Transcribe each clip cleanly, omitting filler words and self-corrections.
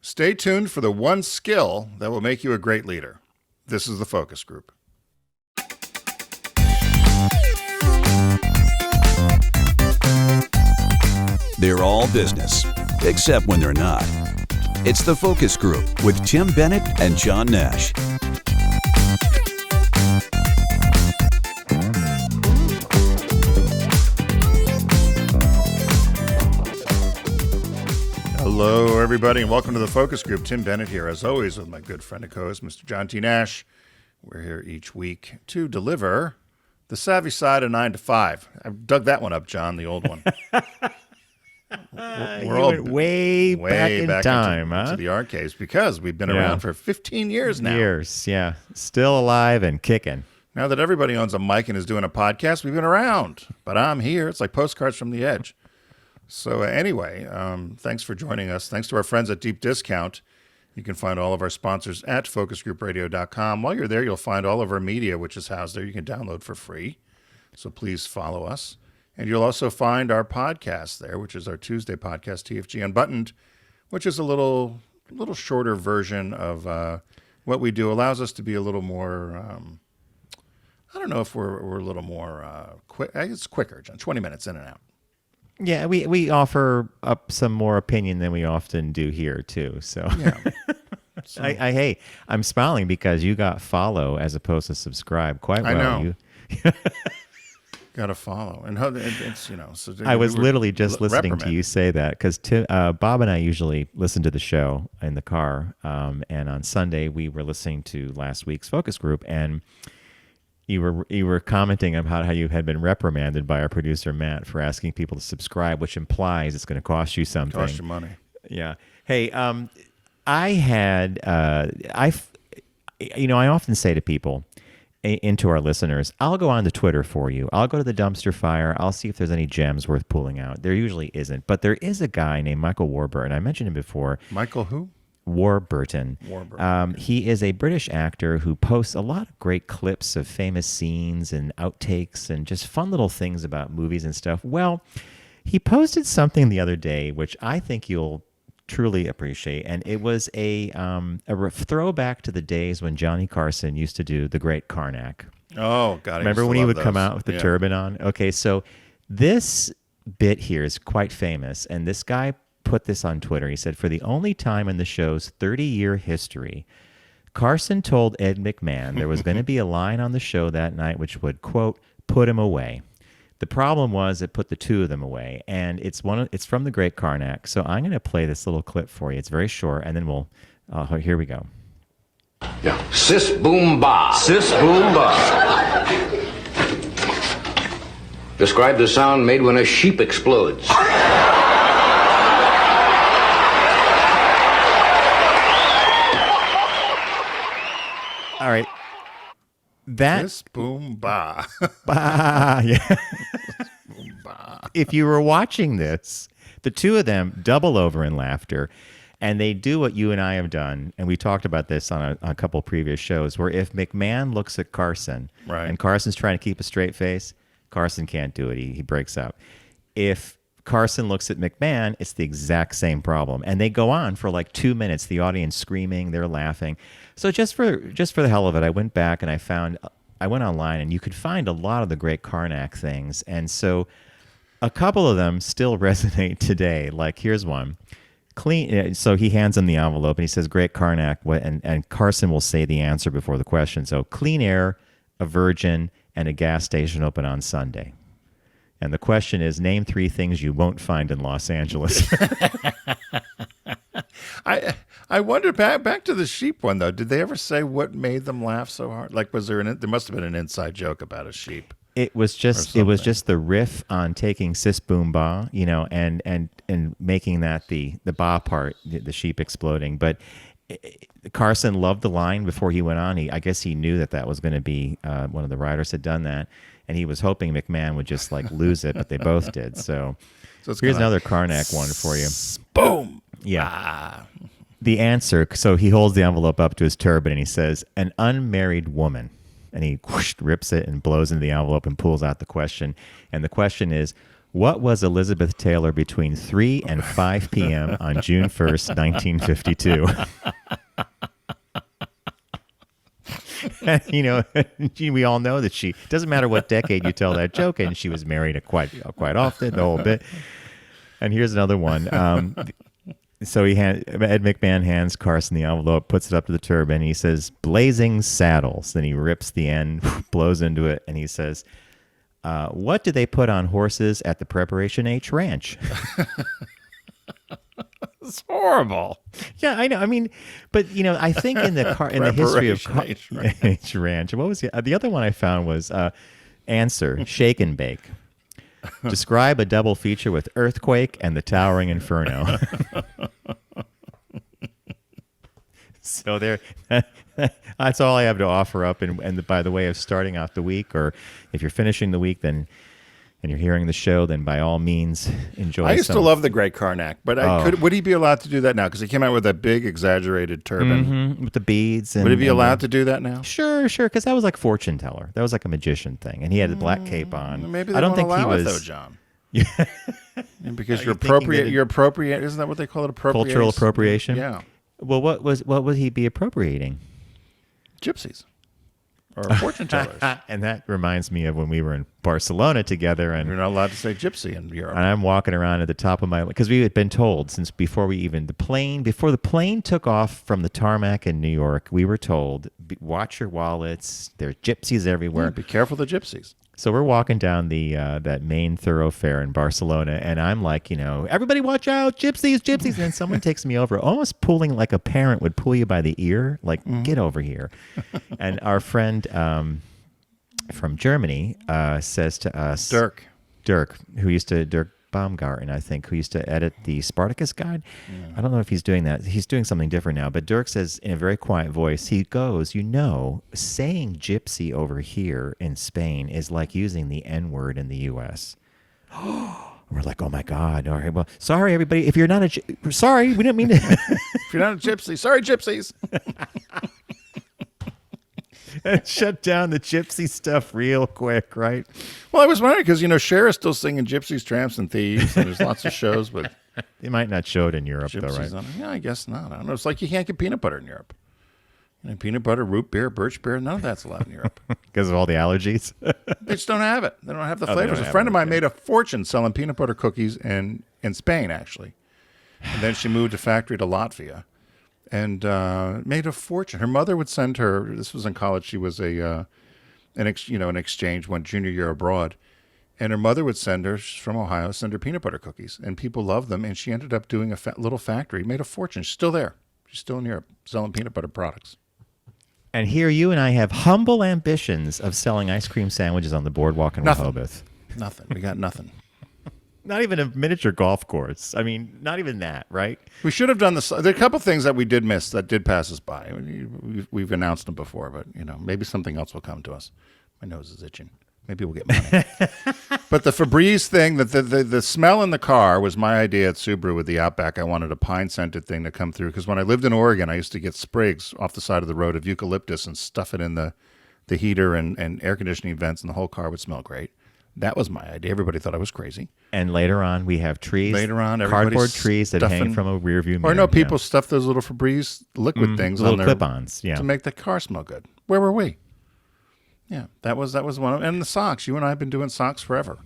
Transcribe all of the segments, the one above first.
Stay tuned for the one skill that will make you a great leader. This is the Focus Group. They're all business, except when they're not. It's the Focus Group with Tim Bennett and John Nash. Hello, everybody, and welcome to the Focus Group. Tim Bennett here, as always, with my good friend and co-host, Mr. John T. Nash. We're here each week to deliver the savvy side of 9 to 5. I dug that one up, John, the old one. We're all way back in time, into the arcades, because we've been around for 15 years now. Yeah. Still alive and kicking. Now that everybody owns a mic and is doing a podcast, we've been around. But I'm here. It's like postcards from the edge. So anyway, thanks for joining us. Thanks to our friends at Deep Discount. You can find all of our sponsors at focusgroupradio.com. While you're there, you'll find all of our media, which is housed there. You can download for free. So please follow us. And you'll also find our podcast there, which is our Tuesday podcast, TFG Unbuttoned, which is a little shorter version of what we do. Allows us to be a little more, I don't know if we're a little more quick. It's quicker, John, 20 minutes in and out. Yeah, we offer up some more opinion than we often do here, too. So, yeah. So hey, I'm smiling because you got follow as opposed to subscribe quite well. I know. Got to follow. And it's, so I was literally just listening to you say that because Bob and I usually listen to the show in the car. And on Sunday, we were listening to last week's focus group, and you were commenting on how you had been reprimanded by our producer, Matt, for asking people to subscribe, which implies it's going to cost you something. Cost you money. Yeah. Hey, I often say to people, into our listeners, I'll go on to Twitter for you. I'll go to the dumpster fire. I'll see if there's any gems worth pulling out. There usually isn't. But there is a guy named Michael Warburton. I mentioned him before. Michael who? Warburton. He is a British actor who posts a lot of great clips of famous scenes and outtakes and just fun little things about movies and stuff. Well, he posted something the other day, which I think you'll truly appreciate, and it was a throwback to the days when Johnny Carson used to do The Great Karnak. Oh, God. Remember when he would come out with the turban on? Okay, so this bit here is quite famous, and this guy put this on Twitter. He said, for the only time in the show's 30-year history, Carson told Ed McMahon there was going to be a line on the show that night which would, quote, put him away. The problem was it put the two of them away, and it's from The Great Karnak. So I'm going to play this little clip for you. It's very short, and then here we go. Yeah. Sis boom ba. Sis boom ba. Describe the sound made when a sheep explodes. All right. Sis boom ba. Ba, yeah. Boom ba. If you were watching this, the two of them double over in laughter, and they do what you and I have done, and we talked about this on a couple previous shows, where if McMahon looks at Carson, right, and Carson's trying to keep a straight face, Carson can't do it. He breaks up. If Carson looks at McMahon, it's the exact same problem. And they go on for like 2 minutes, the audience screaming, they're laughing. So just for the hell of it, I went back and I went online, and you could find a lot of the Great Karnak things. And so a couple of them still resonate today. Like here's one. So he hands him the envelope and he says, Great Karnak, and Carson will say the answer before the question. So clean air, a virgin, and a gas station open on Sunday. And the question is, name 3 things you won't find in Los Angeles. I wonder, back to the sheep one, though. Did they ever say what made them laugh so hard? Like, there must have been an inside joke about a sheep. It was just the riff on taking sis boom ba, and making that the ba part, the sheep exploding. But Carson loved the line before he went on. I guess he knew that was going to be one of the writers had done that, and he was hoping McMahon would just like lose it, but they both did. So here's another Karnak one for you. Boom. Yeah. The answer. So he holds the envelope up to his turban and he says, "An unmarried woman." And he rips it and blows into the envelope and pulls out the question. And the question is, What was Elizabeth Taylor between 3 and 5 p.m. on June 1st, 1952? We all know that she doesn't matter what decade you tell that joke, and she was married quite often, the whole bit. And here's another one. So Ed McMahon hands Carson the envelope, puts it up to the turbine. He says, "Blazing Saddles." Then he rips the end, blows into it, and he says, "What do they put on horses at the Preparation H Ranch?" It's horrible. Yeah, I know. I mean, but I think in the history of H Ranch, what was the other one I found was answer shake and bake. Describe a double feature with Earthquake and the Towering Inferno. So there, that's all I have to offer up. And by the way of starting off the week, or if you're finishing the week, then and you're hearing the show, then by all means enjoy. I used to love the Great Karnak, but would he be allowed to do that now? Because he came out with that big exaggerated turban with the beads. And, would he be allowed to do that now? Sure, because that was like fortune teller. That was like a magician thing, and he had a black cape on. Maybe they I don't won't think he allow was it though, John. Because you're appropriate. Isn't that what they call it? Appropriation? Cultural appropriation. Yeah. Well, what would he be appropriating? Gypsies. Or fortune tellers. And that reminds me of when we were in Barcelona together, and you're not allowed to say gypsy in Europe. And I'm walking around at the top of my, because we had been told since before the plane took off from the tarmac in New York, we were told, watch your wallets. There's gypsies everywhere. Yeah, be careful of the gypsies. So we're walking down the that main thoroughfare in Barcelona, and I'm like, everybody watch out, gypsies. And then someone takes me over, almost pulling like a parent would pull you by the ear, like, get over here. And our friend from Germany says to us, Dirk Baumgarten, I think, who used to edit the Spartacus Guide. Yeah. I don't know if he's doing that. He's doing something different now. But Dirk says in a very quiet voice, he goes, saying gypsy over here in Spain is like using the N-word in the U.S. We're like, oh, my God. All right, well, sorry, everybody. If you're not sorry, we didn't mean to. If you're not a gypsy, sorry, gypsies. Shut down the gypsy stuff real quick, right? Well, I was wondering because, Cher is still singing Gypsies, Tramps, and Thieves, and there's lots of shows with... They might not show it in Europe, though, right? Yeah, I guess not. I don't know. It's like you can't get peanut butter in Europe. Peanut butter, root beer, birch beer, none of that's allowed in Europe. Because of all the allergies? They just don't have it. They don't have the flavors. A friend of mine made a fortune selling peanut butter cookies in Spain, actually. And then she moved a factory to Latvia. And made a fortune. Her mother would send her. This was in college. She was an exchange, went junior year abroad, and her mother would send her. She's from Ohio. Send her peanut butter cookies, and people loved them. And she ended up doing a little factory, made a fortune. She's still there. She's still in Europe selling peanut butter products. And here you and I have humble ambitions of selling ice cream sandwiches on the boardwalk in Rehoboth. Nothing. We got nothing. Not even a miniature golf course. I mean, not even that, right? We should have done this. There are a couple things that we did miss that did pass us by. We've announced them before, but maybe something else will come to us. My nose is itching. Maybe we'll get money. But the Febreze thing, the smell in the car was my idea at Subaru with the Outback. I wanted a pine-scented thing to come through because when I lived in Oregon, I used to get sprigs off the side of the road of eucalyptus and stuff it in the heater and air conditioning vents, and the whole car would smell great. That was my idea. Everybody thought I was crazy. And later on, we have trees. Cardboard trees that hang from a rear view mirror. Or no, people stuff those little Febreze liquid things little on there clip-ons, to make the car smell good. Where were we? Yeah, that was one of them. And the socks. You and I have been doing socks forever.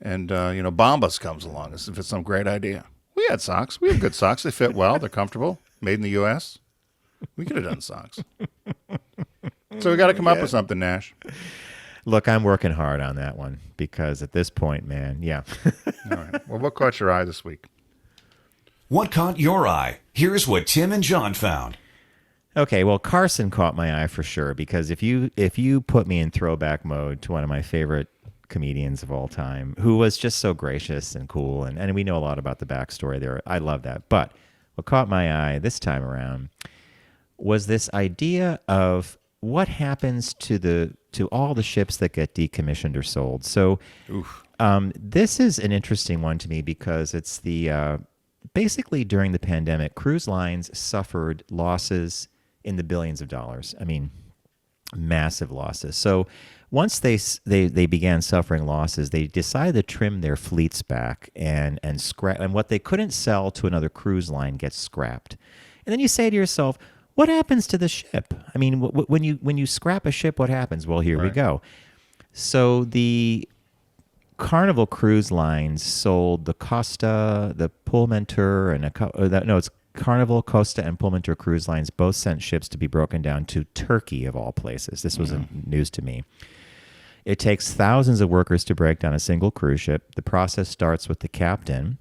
And Bombas comes along as if it's some great idea. We had socks. We have good socks. They fit well. They're comfortable. Made in the U.S. We could have done socks. So we got to come up with something, Nash. Look, I'm working hard on that one because at this point, man, yeah. All right. Well, what caught your eye this week? What caught your eye? Here's what Tim and John found. Okay, well, Carson caught my eye for sure because if you put me in throwback mode to one of my favorite comedians of all time, who was just so gracious and cool, and we know a lot about the backstory there. I love that. But what caught my eye this time around was this idea of what happens to all the ships that get decommissioned or sold. So this is an interesting one to me because it's basically during the pandemic, cruise lines suffered losses in the billions of dollars. I mean, massive losses. So once they began suffering losses, they decided to trim their fleets back and scrap, and what they couldn't sell to another cruise line gets scrapped. And then you say to yourself, what happens to the ship? I mean, when you scrap a ship, what happens? Well, here we go. So the Carnival Cruise Lines sold the Costa, the Pullmantur, and it's Carnival, Costa, and Pullmantur Cruise Lines both sent ships to be broken down to Turkey, of all places. This was news to me. It takes thousands of workers to break down a single cruise ship. The process starts with the captain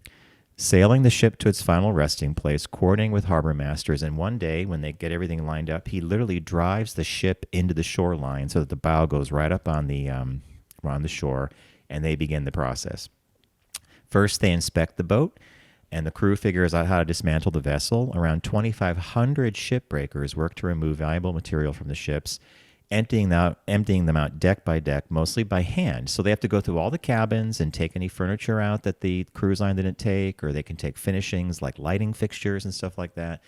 sailing the ship to its final resting place, coordinating with harbor masters, and one day, when they get everything lined up, he literally drives the ship into the shoreline so that the bow goes right up on the shore, and they begin the process. First, they inspect the boat, and the crew figures out how to dismantle the vessel. Around 2,500 shipbreakers work to remove valuable material from the ships, emptying them out deck by deck, mostly by hand. So they have to go through all the cabins and take any furniture out that the cruise line didn't take, or they can take finishings like lighting fixtures and stuff like that.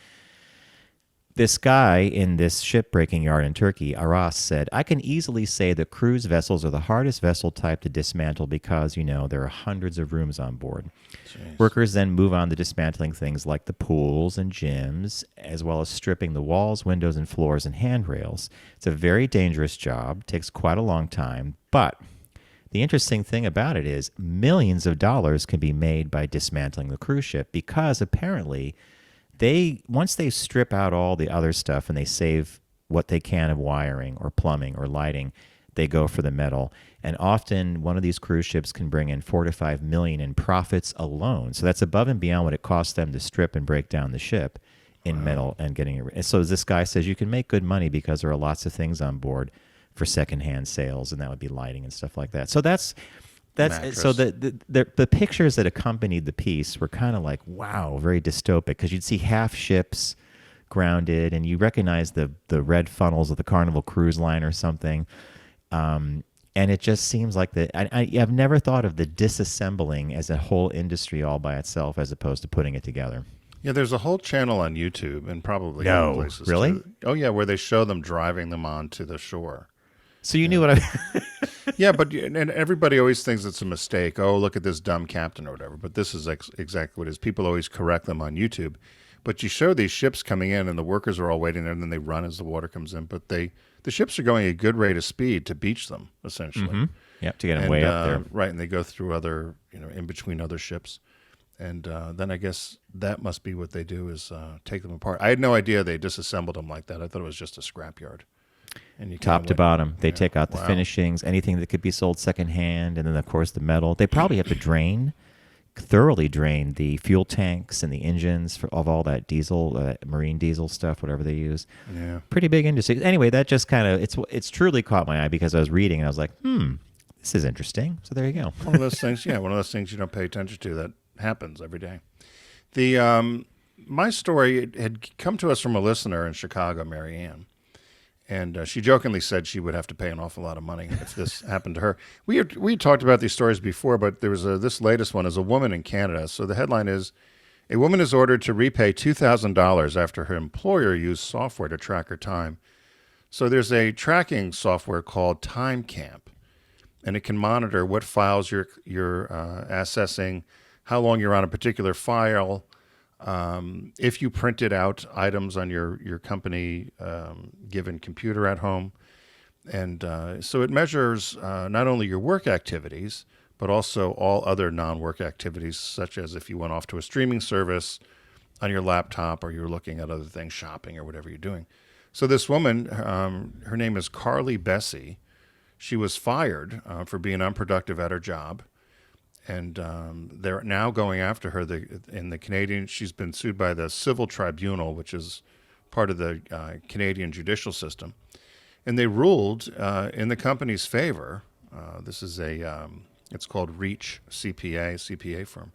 This guy in this shipbreaking yard in Turkey, Aras, said, I can easily say that cruise vessels are the hardest vessel type to dismantle because, there are hundreds of rooms on board. Jeez. Workers then move on to dismantling things like the pools and gyms, as well as stripping the walls, windows, and floors and handrails. It's a very dangerous job, takes quite a long time, but the interesting thing about it is millions of dollars can be made by dismantling the cruise ship because apparently once they strip out all the other stuff and they save what they can of wiring or plumbing or lighting, they go for the metal. And often one of these cruise ships can bring in $4 to $5 million in profits alone. So that's above and beyond what it costs them to strip and break down the ship in metal and getting it. And so this guy says you can make good money because there are lots of things on board for secondhand sales, and that would be lighting and stuff like that. So that's so the pictures that accompanied the piece were kind of like, wow, very dystopic, because you'd see half ships grounded, and you recognize the red funnels of the Carnival Cruise Line or something. And it just seems like I've never thought of the disassembling as a whole industry all by itself, as opposed to putting it together. Yeah, there's a whole channel on YouTube and probably other places. Really? Too. Oh yeah, where they show them driving them onto the shore. So you knew what I... Yeah, and everybody always thinks it's a mistake. Oh, look at this dumb captain or whatever. But this is exactly what it is. People always correct them on YouTube. But you show these ships coming in, and the workers are all waiting there, and then they run as the water comes in. But the ships are going at a good rate of speed to beach them, essentially. Mm-hmm. Yeah, to get them way up there. Right, and they go through other, in between other ships. And then I guess that must be what they do is take them apart. I had no idea they disassembled them like that. I thought it was just a scrapyard. And top to bottom, they take out the finishings, anything that could be sold secondhand, and then, of course, the metal. They probably have to thoroughly drain the fuel tanks and the engines of all that diesel, marine diesel stuff, whatever they use. Yeah. Pretty big industry. Anyway, that just kind of, it's truly caught my eye because I was reading, and I was like, this is interesting. So there you go. One of those things you don't pay attention to that happens every day. My story had come to us from a listener in Chicago, Mary Ann. And she jokingly said she would have to pay an awful lot of money if this happened to her. We talked about these stories before, but there was this latest one is a woman in Canada. So the headline is, a woman is ordered to repay $2,000 after her employer used software to track her time. So there's a tracking software called Time Camp, and it can monitor what files you're accessing, how long you're on a particular file, if you printed out items on your company given computer at home. And so it measures not only your work activities, but also all other non-work activities, such as if you went off to a streaming service on your laptop or you're looking at other things, shopping or whatever you're doing. So this woman, her name is Carly Bessie. She was fired for being unproductive at her job. And they're now going after her. In the Canadian, she's been sued by the Civil Tribunal, which is part of the Canadian judicial system. And they ruled in the company's favor. This is it's called Reach CPA firm.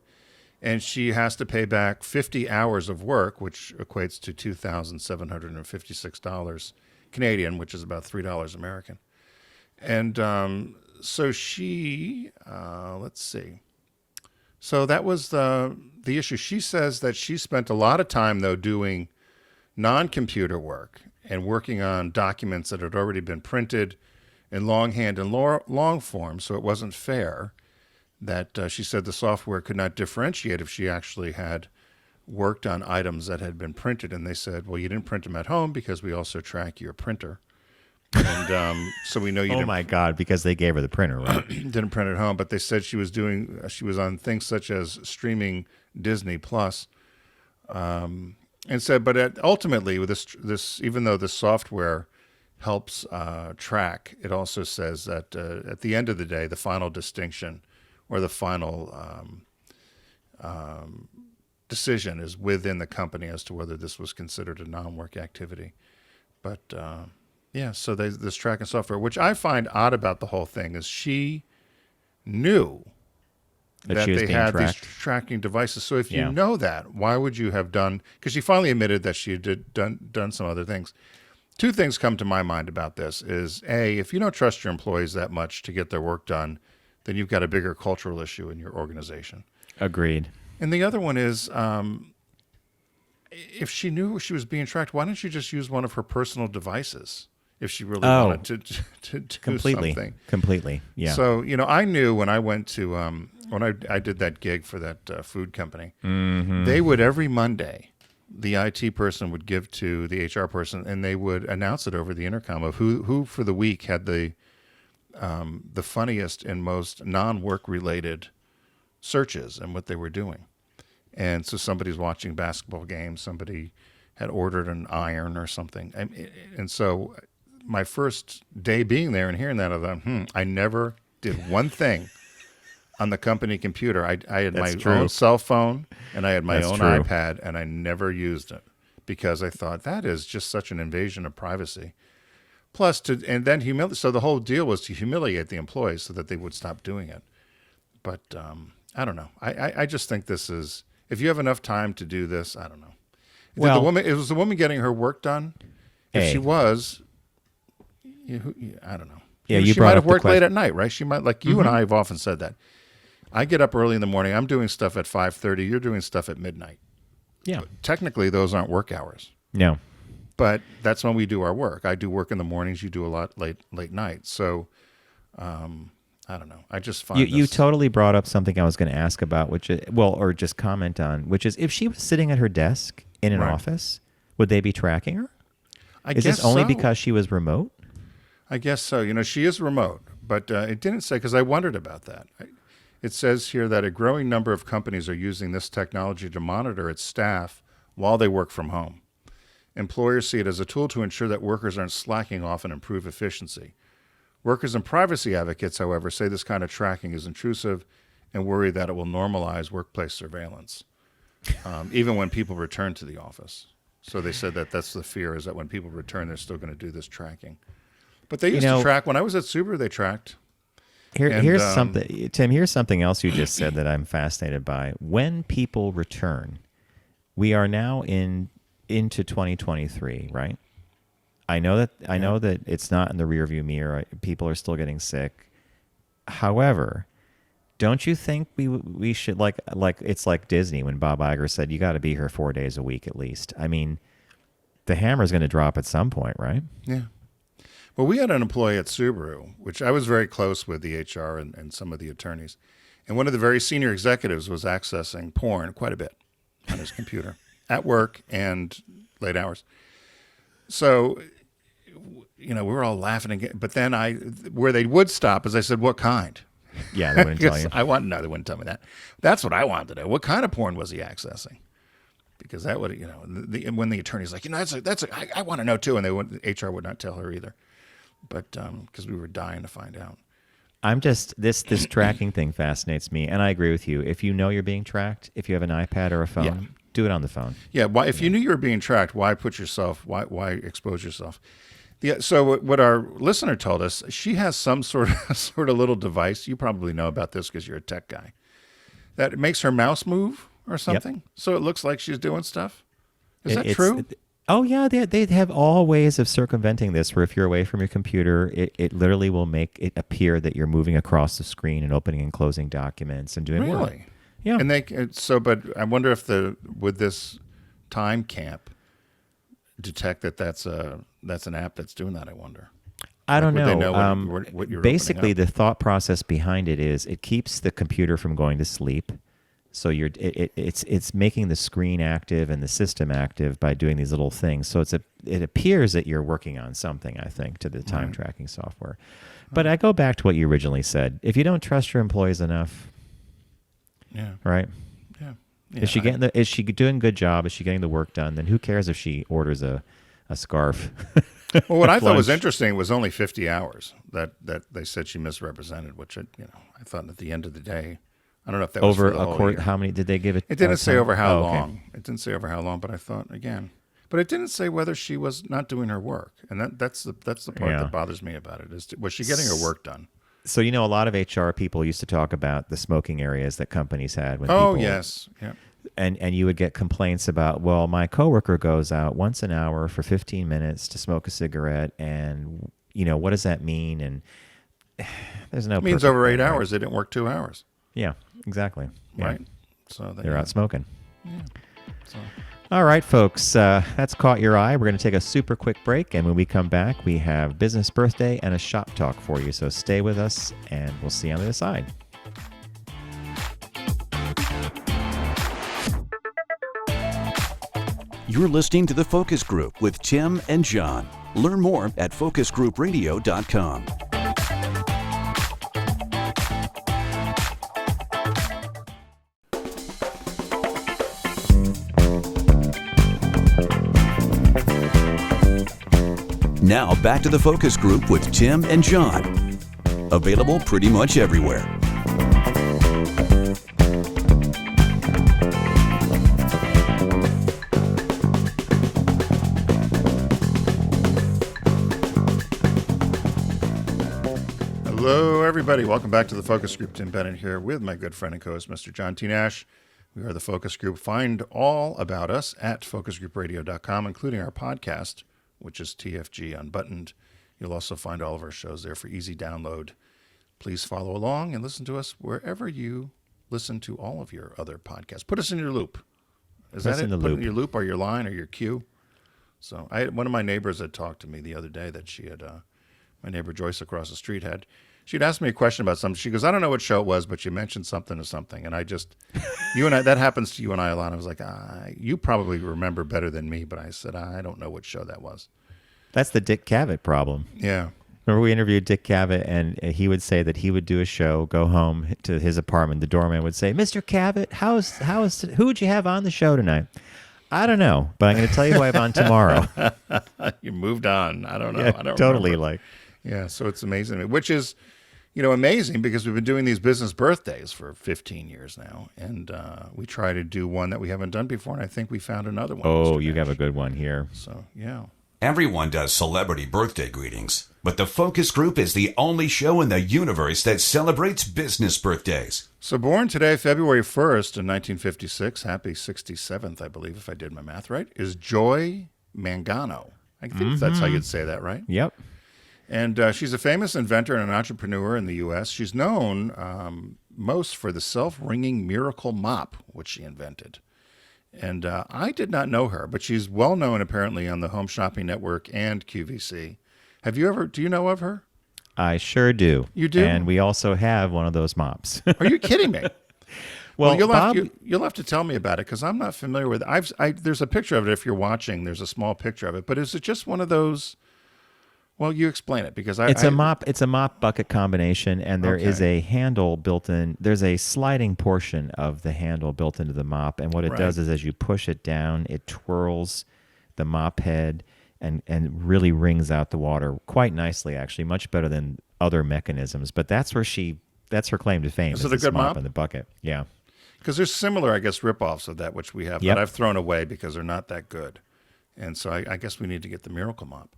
And she has to pay back 50 hours of work, which equates to $2,756 Canadian, which is about $3 American. And so she, let's see. So that was the issue. She says that she spent a lot of time, though, doing non-computer work and working on documents that had already been printed in longhand and long form, so it wasn't fair. That she said the software could not differentiate if she actually had worked on items that had been printed. And they said, well, you didn't print them at home because we also track your printer. And so we know you Oh my God, because they gave her the printer, right? didn't print at home. But they said she was on things such as streaming Disney Plus. And said, but ultimately, with this, even though the software helps track, it also says that at the end of the day, the final distinction or the final decision is within the company as to whether this was considered a non-work activity. But so this tracking software, which I find odd about the whole thing, is she knew that they had these tracking devices. So if you know that, why would you have done? Because she finally admitted that she had done some other things. Two things come to my mind about this: is A, if you don't trust your employees that much to get their work done, then you've got a bigger cultural issue in your organization. Agreed. And the other one is, if she knew she was being tracked, why didn't she just use one of her personal devices if she really wanted to do something? Completely, yeah. So, I knew when I went to, when I did that gig for that food company, they would every Monday, the IT person would give to the HR person, and they would announce it over the intercom of who for the week had the funniest and most non-work related searches and what they were doing. And so somebody's watching basketball games, somebody had ordered an iron or something. And so my first day being there and hearing that, I thought, I never did one thing on the company computer. I had my own cell phone and I had my own iPad, and I never used it because I thought that is just such an invasion of privacy. Plus, so the whole deal was to humiliate the employees so that they would stop doing it. But I don't know. I just think this is, if you have enough time to do this, I don't know. Well, it was the woman getting her work done. If she was, I don't know. Yeah, she might have worked late at night, right? She might, like you and I have often said that. I get up early in the morning. I'm doing stuff at 5:30. You're doing stuff at midnight. Yeah. But technically, those aren't work hours. No. But that's when we do our work. I do work in the mornings. You do a lot late night. So, I don't know. I just find you totally brought up something I was going to ask about, which is, or just comment on, which is, if she was sitting at her desk in an office, would they be tracking her? Is this only because she was remote? I guess so. She is remote, but it didn't say, because I wondered about that. It says here that a growing number of companies are using this technology to monitor its staff while they work from home. Employers see it as a tool to ensure that workers aren't slacking off and improve efficiency. Workers and privacy advocates, however, say this kind of tracking is intrusive and worry that it will normalize workplace surveillance, even when people return to the office. So they said that that's the fear, is that when people return, they're still going to do this tracking. But they used to track. When I was at Subaru, they tracked. Here's something, Tim. Here's something else you just said that I'm fascinated by. When people return, we are now into 2023, right? I know that it's not in the rearview mirror. People are still getting sick. However, don't you think we should, like it's like Disney when Bob Iger said you got to be here 4 days a week at least. I mean, the hammer's going to drop at some point, right? Yeah. Well, we had an employee at Subaru, which I was very close with the HR and some of the attorneys. And one of the very senior executives was accessing porn quite a bit on his computer at work and late hours. So, we were all laughing again. But then where they would stop is I said, what kind? Yeah, they wouldn't tell you. They wouldn't tell me that. That's what I wanted to know. What kind of porn was he accessing? Because that would, when the attorney's like, I want to know too. And HR would not tell her either. But because we were dying to find out. I'm just, this tracking thing fascinates me. And I agree with you. If you know you're being tracked, if you have an iPad or a phone, do it on the phone. Yeah. If you knew you were being tracked, why why expose yourself? Yeah. So what our listener told us, she has some sort of little device. You probably know about this because you're a tech guy. That makes her mouse move or something. Yep. So it looks like she's doing stuff. Is that true? Oh, yeah. They have all ways of circumventing this, where if you're away from your computer, it literally will make it appear that you're moving across the screen and opening and closing documents and doing work. Really? Yeah. And but I wonder if would this time camp detect that's an app that's doing that, I wonder. I don't Would they know. know what you're Basically, opening the thought process behind it is it keeps the computer from going to sleep. So it's making the screen active and the system active by doing these little things. So it appears that you're working on something, I think, to the time tracking software. But I go back to what you originally said. If you don't trust your employees enough, right? Yeah. Is she getting is she doing a good job? Is she getting the work done? Then who cares if she orders a scarf? Well, what I thought was lunch. interesting was only 50 hours that they said she misrepresented, which I thought at the end of the day, I don't know if that Over was for the a whole court, year. how many did they give it? It didn't say time? over how Oh, okay. long. It didn't say over how long, but I thought again. But it didn't say whether she was not doing her work, and that's the part Yeah. that bothers me about it. Was she getting her work done? So a lot of HR people used to talk about the smoking areas that companies had when Oh people, yes, yeah. and you would get complaints about, well, my coworker goes out once an hour for 15 minutes to smoke a cigarette, and what does that mean? And there's no It means perfect over 8 thing, right? hours. They didn't work 2 hours, Yeah, exactly. Yeah. right? So They're out smoking. So. All right, folks, that's caught your eye. We're going to take a super quick break, and when we come back, we have business birthday and a shop talk for you. So stay with us, and we'll see you on the other side. You're listening to The Focus Group with Tim and John. Learn more at focusgroupradio.com. Now back to The Focus Group with Tim and John. Available pretty much everywhere. Hello, everybody. Welcome back to the Focus Group. Tim Bennett here with my good friend and co-host, Mr. John T. Nash. We are the Focus Group. Find all about us at focusgroupradio.com, including our podcast, which is TFG Unbuttoned. You'll also find all of our shows there for easy download. Please follow along and listen to us wherever you listen to all of your other podcasts. Put us in your loop. Is that it? Put it in your loop or your line or your queue. So one of my neighbors had talked to me the other day that she had, my neighbor Joyce across the street she'd asked me a question about something. She goes, I don't know what show it was, but you mentioned something or something. And I just, that happens to you and I a lot. I was like, you probably remember better than me. But I said, I don't know what show that was. That's the Dick Cavett problem. Yeah. Remember we interviewed Dick Cavett, and he would say that he would do a show, go home to his apartment. The doorman would say, Mr. Cavett, who would you have on the show tonight? I don't know, but I'm going to tell you who I have on tomorrow. You moved on. I don't know. Yeah, I don't totally remember. Yeah, so it's amazing. Which is, amazing because we've been doing these business birthdays for 15 years now. And we try to do one that we haven't done before, and I think we found another one. Oh, Mr. you Nash. have a good one here. So, yeah. Everyone does celebrity birthday greetings, but the Focus Group is the only show in the universe that celebrates business birthdays. So born today, February 1st in 1956, happy 67th, I believe, if I did my math right, is Joy Mangano. I think that's how you'd say that, right? Yep. And she's a famous inventor and an entrepreneur in the U.S. She's known most for the self-wringing Miracle Mop, which she invented. And I did not know her, but she's well known apparently on the Home Shopping Network and QVC. Do you know of her? I sure do. You do? And we also have one of those mops. Are you kidding me? Well, you'll have to tell me about it because I'm not familiar with it. There's a picture of it if you're watching. There's a small picture of it, but is it just one of those? Well, you explain it because it's a mop. It's a mop bucket combination, and there is a handle built in. There's a sliding portion of the handle built into the mop, and what it does is, as you push it down, it twirls the mop head and really wrings out the water quite nicely. Actually, much better than other mechanisms. But that's her claim to fame. Is it a this good mop? in the bucket? Yeah. Because there's similar, I guess, rip-offs of that which we have, Yep. but I've thrown away because they're not that good, and so I guess we need to get the Miracle Mop.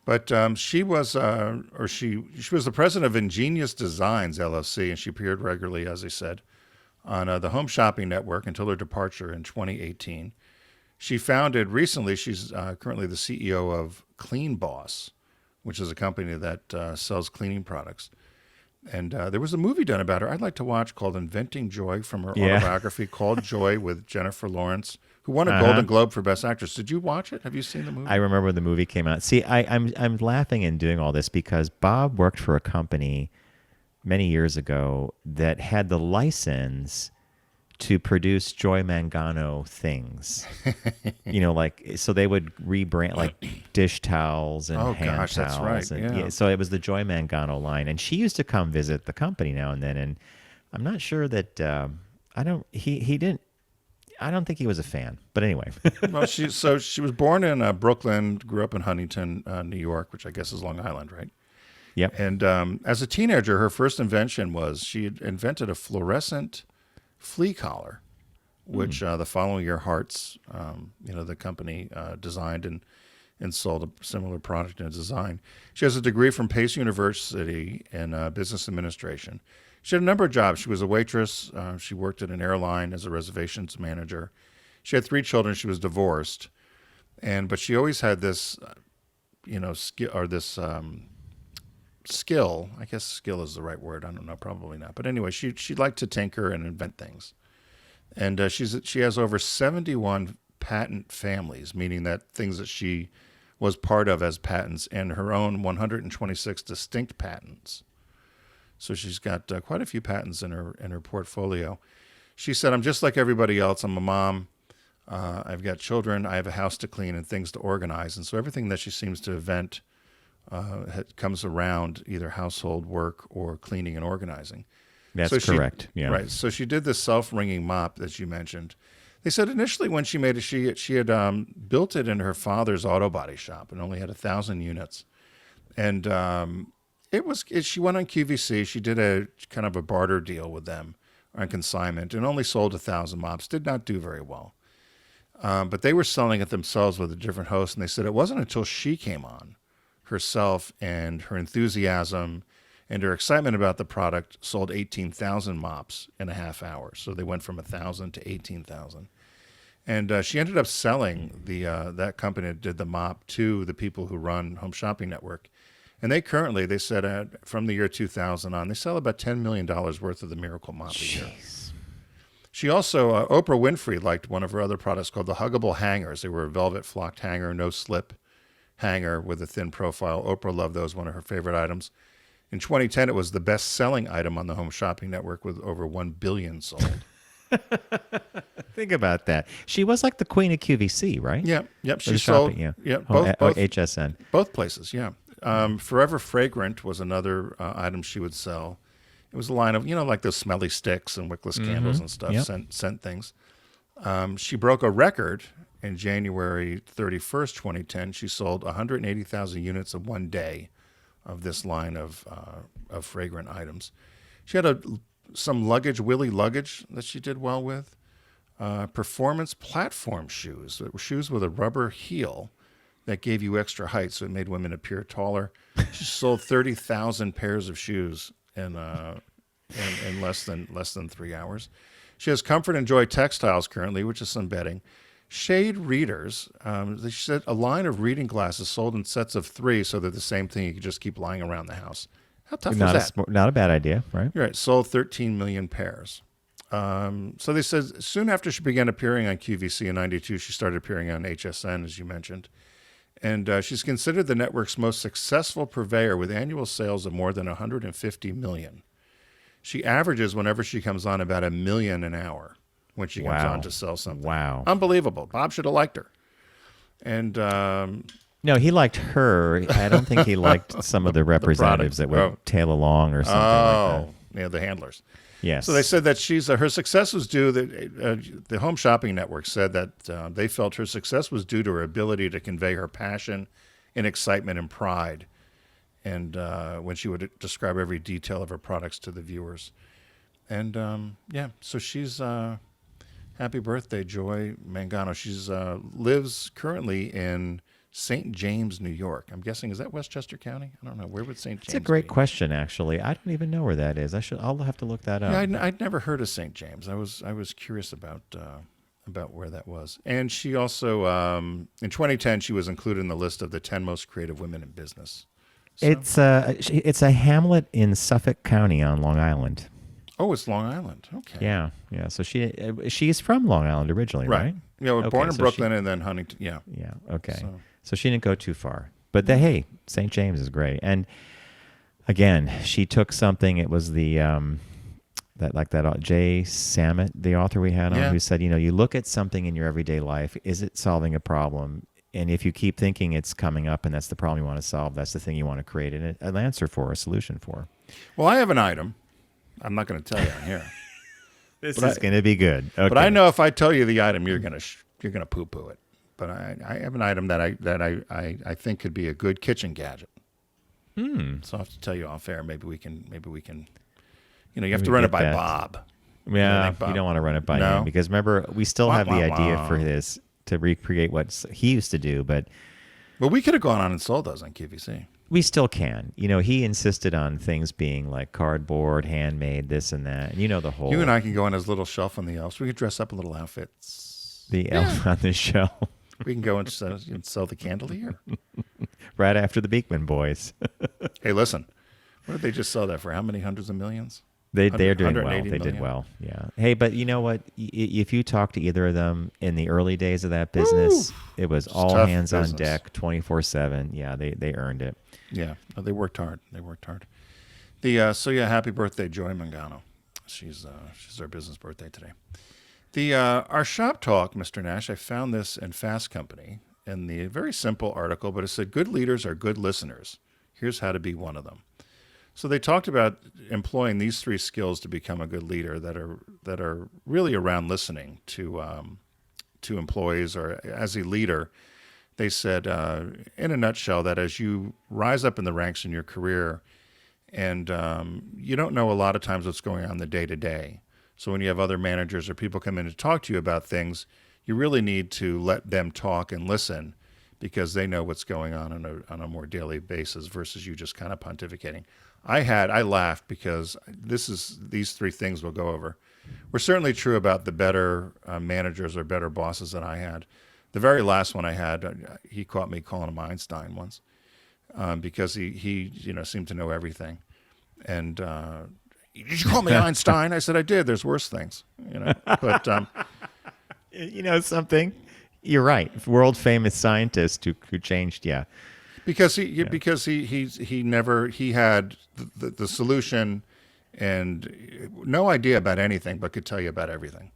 But she was the president of Ingenious Designs LLC, and she appeared regularly, as I said, on the Home Shopping Network until her departure in 2018. She's currently the CEO of Clean Boss, which is a company that sells cleaning products. And there was a movie done about her I'd like to watch called Inventing Joy from her autobiography called Joy with Jennifer Lawrence, who won a Golden Globe for Best Actress. Did you watch it? Have you seen the movie? I remember when the movie came out. See, I'm laughing and doing all this because Bob worked for a company many years ago that had the license to produce Joy Mangano things. So they would rebrand like dish towels and hand towels. That's right. And, so it was the Joy Mangano line, and she used to come visit the company now and then. And I'm not sure that I don't think he was a fan, but anyway. Well, she was born in Brooklyn, grew up in Huntington, New York, which I guess is Long Island, right? Yep. And as a teenager, her first invention was she had invented a fluorescent flea collar, which the following year Hart's, the company designed and sold a similar product and design. She has a degree from Pace University in business administration. She had a number of jobs. She was a waitress. She worked at an airline as a reservations manager. She had 3 children. She was divorced, but she always had this, skill. I guess skill is the right word. I don't know, probably not. But anyway, she liked to tinker and invent things. And she has over 71 patent families, meaning that things that she was part of as patents, and her own 126 distinct patents. So she's got quite a few patents in her portfolio. She said, "I'm just like everybody else. I'm a mom. I've got children. I have a house to clean and things to organize." And so everything that she seems to invent comes around either household work or cleaning and organizing. That's correct. Yeah. Right. So she did this self-wringing mop that you mentioned. They said initially when she made it, she had built it in her father's auto body shop and only had 1,000 units. And she went on QVC. She did a kind of a barter deal with them on consignment and only sold 1,000 mops. Did not do very well. But they were selling it themselves with a different host. And they said it wasn't until she came on herself and her enthusiasm and her excitement about the product sold 18,000 mops in a half hour. So they went from 1,000 to 18,000. And she ended up selling that company that did the mop to the people who run Home Shopping Network. And they said from the year 2000 on, they sell about $10 million worth of the Miracle Mop a year. She also, Oprah Winfrey liked one of her other products called the Huggable Hangers. They were a velvet flocked hanger, no slip hanger with a thin profile. Oprah loved those, one of her favorite items. In 2010, it was the best-selling item on the Home Shopping Network with over 1 billion sold. Think about that. She was like the queen of QVC, right? Yep. She sold. Both HSN. Both places. Yeah. Forever Fragrant was another item she would sell. It was a line of like those smelly sticks and wickless candles and stuff. Scent things. She broke a record in January 31st, 2010. She sold 180,000 units in one day of this line of fragrant items. She had some Willy luggage that she did well with. Performance platform shoes. It were shoes with a rubber heel that gave you extra height, so it made women appear taller. She sold 30,000 pairs of shoes in less than 3 hours. She has Comfort and Joy textiles currently, which is some bedding. Shade readers. She said a line of reading glasses sold in sets of 3, so they're the same thing. You could just keep lying around the house. How tough is that? Not a bad idea, right? You're right. Sold 13 million pairs. So they said soon after she began appearing on QVC in '92, she started appearing on HSN, as you mentioned. And she's considered the network's most successful purveyor with annual sales of more than 150 million. She averages, whenever she comes on, about 1 million an hour when she comes on to sell something. Wow. Unbelievable. Bob should have liked her. And no, he liked her. I don't think he liked some of the representatives that would tail along or something like that. Yeah, the handlers. Yes. So they said that her success was due. The Home Shopping Network said that they felt her success was due to her ability to convey her passion and excitement and pride, and when she would describe every detail of her products to the viewers. And so she's happy birthday, Joy Mangano. She's lives currently in St. James, New York. I'm guessing, is that Westchester County? I don't know. Where would St. James be? It's a great question, actually. I don't even know where that is. I'll have to look that up. Yeah, I'd never heard of St. James. I was curious about where that was. And she also, in 2010, she was included in the list of the 10 most creative women in business. So, it's a hamlet in Suffolk County on Long Island. Oh, it's Long Island. Okay. Yeah, yeah. So she's from Long Island originally, right? Yeah, Okay, born in so Brooklyn and then Huntington. Yeah. Yeah. Okay. So- So she didn't go too far, but hey, St. James is great. And again, she took something. It was the that Jay Samet, the author we had on, who said, you look at something in your everyday life. Is it solving a problem? And if you keep thinking it's coming up and that's the problem you want to solve, that's the thing you want to create an answer for, a solution for. Well, I have an item. I'm not going to tell you on here. This is going to be good. Okay. But I know if I tell you the item, you're going to poo-poo it. But I have an item that I think could be a good kitchen gadget. So I'll have to tell you off air. Maybe we can. You have to run it by Bob. Yeah, Bob. you don't want to run it by him because remember, we still have the idea for this to recreate what he used to do, but we could have gone on and sold those on QVC. We still can. He insisted on things being like cardboard, handmade, this and that. And the whole. You and I can go on his little shelf on the elves. We could dress up in little outfits. The elf on the shelf. We can go and sell the candelier. Right after the Beekman boys. Hey, listen. What did they just sell that for? How many hundreds of millions? They're doing well. They million? did well. Yeah. Hey, but you know what? If you talk to either of them in the early days of that business, it was all hands on deck, 24/7. Yeah, they earned it. Yeah, no, they worked hard. Happy birthday, Joy Mangano. She's our business birthday today. Our shop talk, Mr. Nash. I found this in Fast Company in the very simple article, but it said good leaders are good listeners. Here's how to be one of them. So they talked about employing these 3 skills to become a good leader that are really around listening to employees or as a leader. They said, in a nutshell, that as you rise up in the ranks in your career and you don't know a lot of times what's going on the day-to-day. So when you have other managers or people come in to talk to you about things, you really need to let them talk and listen because they know what's going on a more daily basis versus you just kind of pontificating. I laughed because these 3 things we'll go over were certainly true about the better managers or better bosses that I had. The very last one I had, he caught me calling him Einstein once because he seemed to know everything. And did you call me Einstein? I said I did. There's worse things, But something. You're right. World famous scientist who changed. Yeah. Because he had the solution and no idea about anything, but could tell you about everything.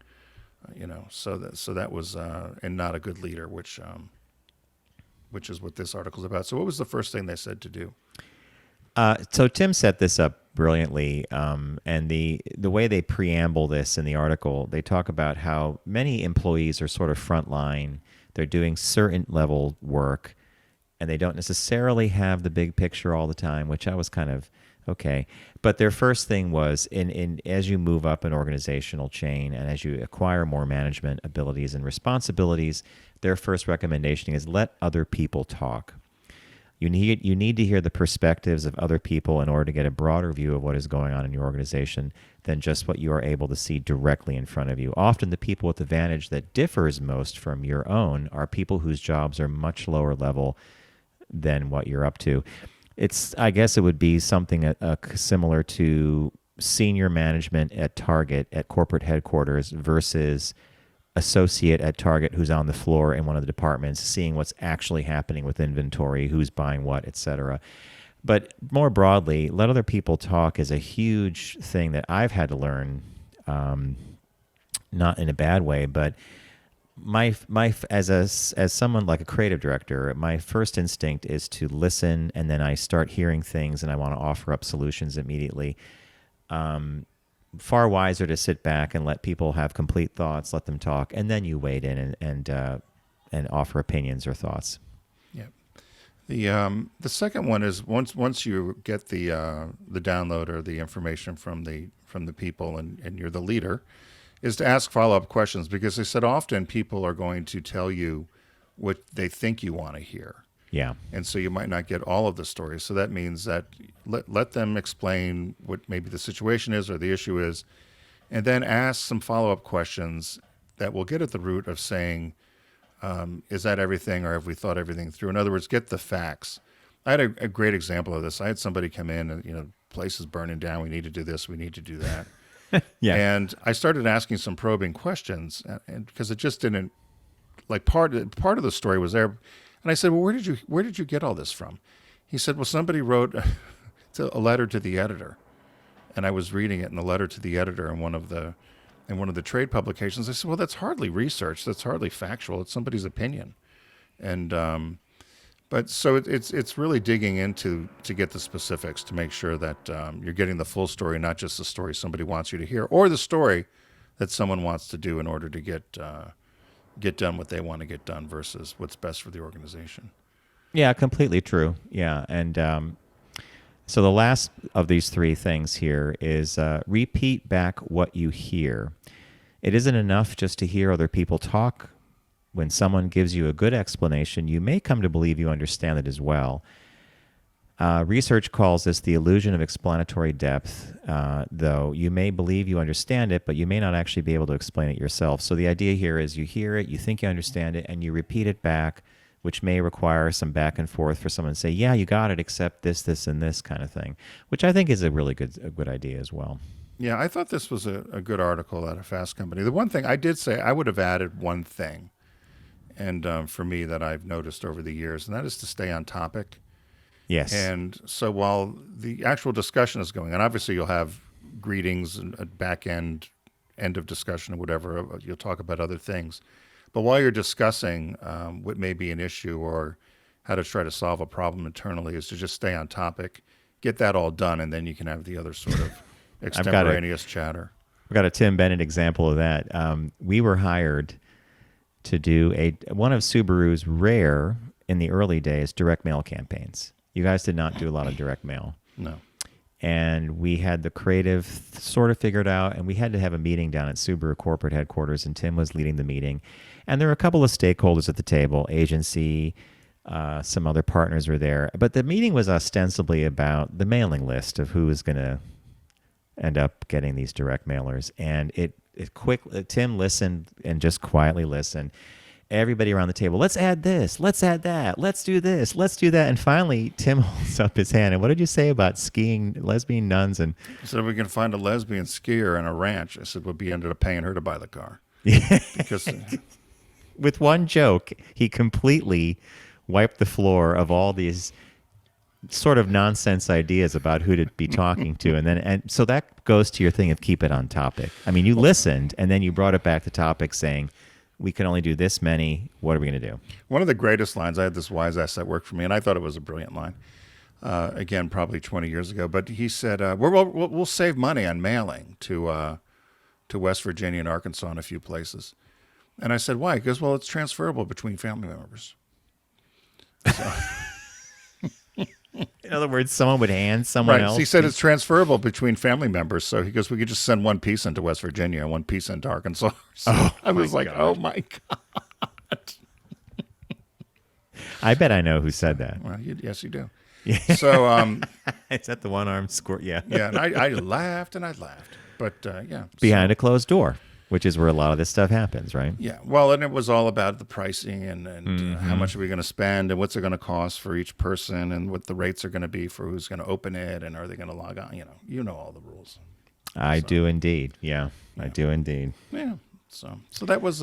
So that was and not a good leader, which is what this article is about. So what was the first thing they said to do? So Tim set this up brilliantly, and the way they preamble this in the article, they talk about how many employees are sort of frontline. They're doing certain level work, and they don't necessarily have the big picture all the time, which I was kind of okay. But their first thing was in as you move up an organizational chain and as you acquire more management abilities and responsibilities, their first recommendation is let other people talk. You need to hear the perspectives of other people in order to get a broader view of what is going on in your organization than just what you are able to see directly in front of you. Often the people with the advantage that differs most from your own are people whose jobs are much lower level than what you're up to. I guess it would be something similar to senior management at Target at corporate headquarters versus associate at Target who's on the floor in one of the departments, seeing what's actually happening with inventory, who's buying what, etc. But more broadly, let other people talk is a huge thing that I've had to learn, not in a bad way, but as someone like a creative director, my first instinct is to listen, and then I start hearing things, and I want to offer up solutions immediately. Far wiser to sit back and let people have complete thoughts, let them talk, and then you wade in and offer opinions or thoughts. Yeah. The second one is once you get the download or the information from the people and you're the leader, is to ask follow-up questions, because they said often people are going to tell you what they think you want to hear. Yeah. And so you might not get all of the story. So that means that let them explain what maybe the situation is or the issue is, and then ask some follow-up questions that will get at the root of saying, is that everything, or have we thought everything through? In other words, get the facts. I had a great example of this. I had somebody come in and, place is burning down. We need to do this. We need to do that. Yeah. And I started asking some probing questions, and because it just didn't, like, part of the story was there. And I said, well, where did you get all this from? He said, well, somebody wrote a letter to the editor, and I was reading it in the letter to the editor in one of the trade publications. I said, well, that's hardly research. That's hardly factual. It's somebody's opinion. And but so it's really digging into to get the specifics to make sure that you're getting the full story, not just the story somebody wants you to hear, or the story that someone wants to do in order to get done what they want to get done versus what's best for the organization. Yeah, completely true. Yeah, and so the last of these three things here is repeat back what you hear. It isn't enough just to hear other people talk. When someone gives you a good explanation, you may come to believe you understand it as well. Research calls this the illusion of explanatory depth, though you may believe you understand it, but you may not actually be able to explain it yourself. So the idea here is you hear it, you think you understand it, and you repeat it back, which may require some back and forth for someone to say, yeah, you got it, except this, this, and this kind of thing, which I think is a really good idea as well. Yeah, I thought this was a good article out of Fast Company. The one thing I did say, I would have added one thing, and for me that I've noticed over the years, and that is to stay on topic. Yes. And so while the actual discussion is going on, obviously you'll have greetings and a back end of discussion or whatever. You'll talk about other things. But while you're discussing what may be an issue or how to try to solve a problem internally, is to just stay on topic, get that all done, and then you can have the other sort of extemporaneous chatter. I've got a Tim Bennett example of that. We were hired to do one of Subaru's rare, in the early days, direct mail campaigns. You guys did not do a lot of direct mail. No. And we had the creative sort of figured out, and we had to have a meeting down at Subaru corporate headquarters, and Tim was leading the meeting. And there were a couple of stakeholders at the table, agency, some other partners were there. But the meeting was ostensibly about the mailing list of who was going to end up getting these direct mailers. And Tim listened and just quietly listened. Everybody around the table, let's add this, let's add that, let's do this, let's do that. And finally, Tim holds up his hand. And what did you say about skiing, lesbian nuns? And he said, we can find a lesbian skier and a ranch. I said, we ended up paying her to buy the car. Because with one joke, he completely wiped the floor of all these sort of nonsense ideas about who to be talking to. And so that goes to your thing of keep it on topic. I mean, you listened, and then you brought it back to topic saying, we can only do this many. What are we going to do? One of the greatest lines, I had this wise ass that worked for me, and I thought it was a brilliant line. Again, probably 20 years ago. But he said, we'll save money on mailing to West Virginia and Arkansas and a few places. And I said, why? He goes, well, it's transferable between family members. So. In other words, someone would hand someone else. He said it's transferable between family members. So he goes, we could just send one piece into West Virginia and one piece into Arkansas. So I was like, God. Oh my God. I bet I know who said that. Well, yes, you do. Yeah. So is that the one-armed squirt? Yeah. Yeah. And I laughed and I laughed. But yeah. Behind a closed door, which is where a lot of this stuff happens, right? Yeah. Well, and it was all about the pricing and how much are we going to spend and what's it going to cost for each person and what the rates are going to be for who's going to open it and are they going to log on? You know all the rules. I do indeed. Yeah, I do indeed. Yeah. So that was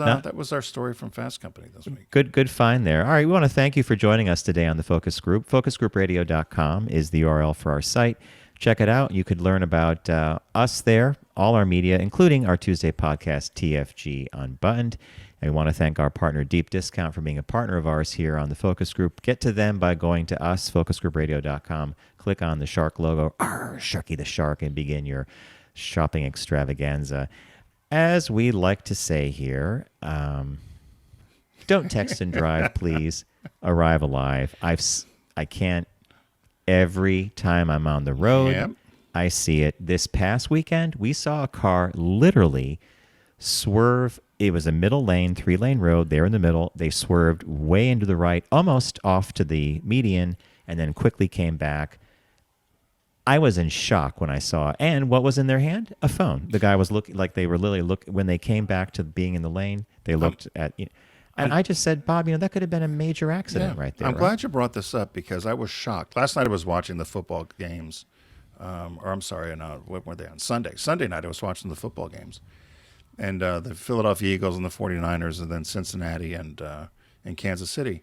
our story from Fast Company this week. Good find there. All right, we want to thank you for joining us today on the Focus Group. FocusGroupRadio.com is the URL for our site. Check it out. You could learn about us there, all our media, including our Tuesday podcast, TFG Unbuttoned. And we want to thank our partner, Deep Discount, for being a partner of ours here on the Focus Group. Get to them by going to us, FocusGroupRadio.com. Click on the shark logo, Sharky the Shark, and begin your shopping extravaganza. As we like to say here, don't text and drive, please. Arrive alive. I can't. Every time I'm on the road, Yep. I see it. This past weekend, we saw a car literally swerve. It was a middle lane, 3-lane road. They're in the middle. They swerved way into the right, almost off to the median, and then quickly came back. I was in shock when I saw it. And what was in their hand? A phone. The guy was looking like they were literally when they came back to being in the lane, they looked at and I just said, Bob, that could have been a major accident right there. I'm glad you brought this up because I was shocked. Last night I was watching the football games or I'm sorry, what were they on? Sunday night I was watching the football games. And the Philadelphia Eagles and the 49ers, and then Cincinnati and Kansas City.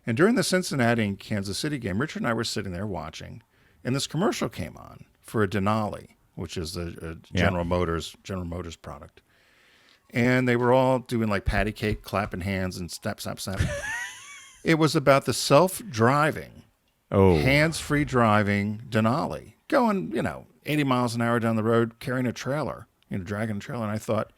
And during the Cincinnati and Kansas City game, Richard and I were sitting there watching, and this commercial came on for a Denali, which is a General Motors product. And they were all doing like patty cake, clapping hands, and snap, snap, snap. It was about the self-driving, hands-free driving Denali, going 80 miles an hour down the road, carrying a trailer, dragging a trailer. And I thought,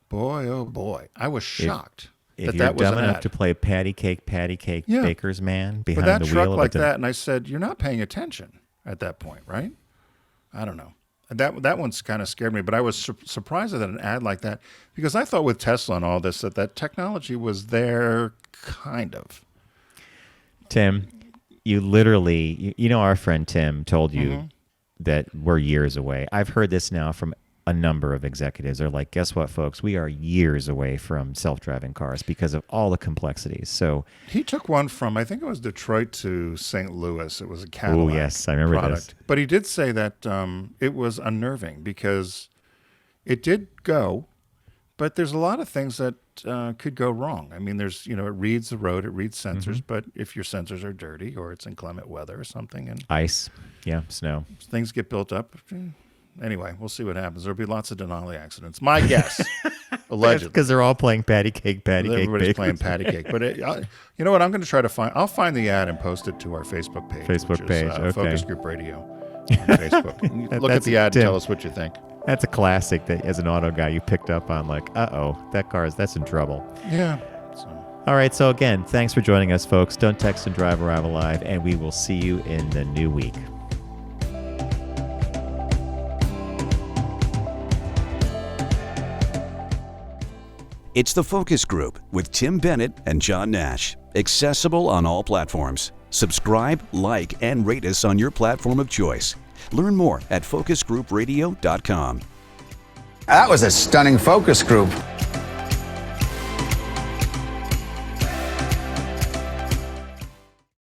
boy, oh boy, I was shocked if that was dumb an enough ad. to play patty cake, baker's man behind that the truck wheel like of that. And I said, you're not paying attention at that point, right? I don't know. That one's kind of scared me, but I was surprised at an ad like that because I thought with Tesla and all this that technology was there, kind of. Tim, you literally, our friend Tim told you that we're years away. I've heard this now from a number of executives. They're like, guess what, folks? We are years away from self-driving cars because of all the complexities. So he took one from, I think it was Detroit to St. Louis. It was a Cadillac. Oh, yes, I remember product. this. But he did say that it was unnerving because it did go, but there's a lot of things that could go wrong. I mean, there's, it reads the road, it reads sensors, but if your sensors are dirty or it's inclement weather or something, and ice, snow, things get built up. Anyway, we'll see what happens. There'll be lots of Denali accidents. My guess, allegedly, because they're all playing patty cake. Everybody's playing patty cake. But you know what? I'm going to try to find. I'll find the ad and post it to our Facebook page. Facebook which is, page, okay. Focus Group Radio on Facebook. Look at the ad and tell us what you think. That's a classic that, as an auto guy, you picked up on. Like, that's in trouble. Yeah. All right. So again, thanks for joining us, folks. Don't text and drive, arrive alive, and we will see you in the new week. It's The Focus Group with Tim Bennett and John Nash. Accessible on all platforms. Subscribe, like, and rate us on your platform of choice. Learn more at focusgroupradio.com. That was a stunning focus group.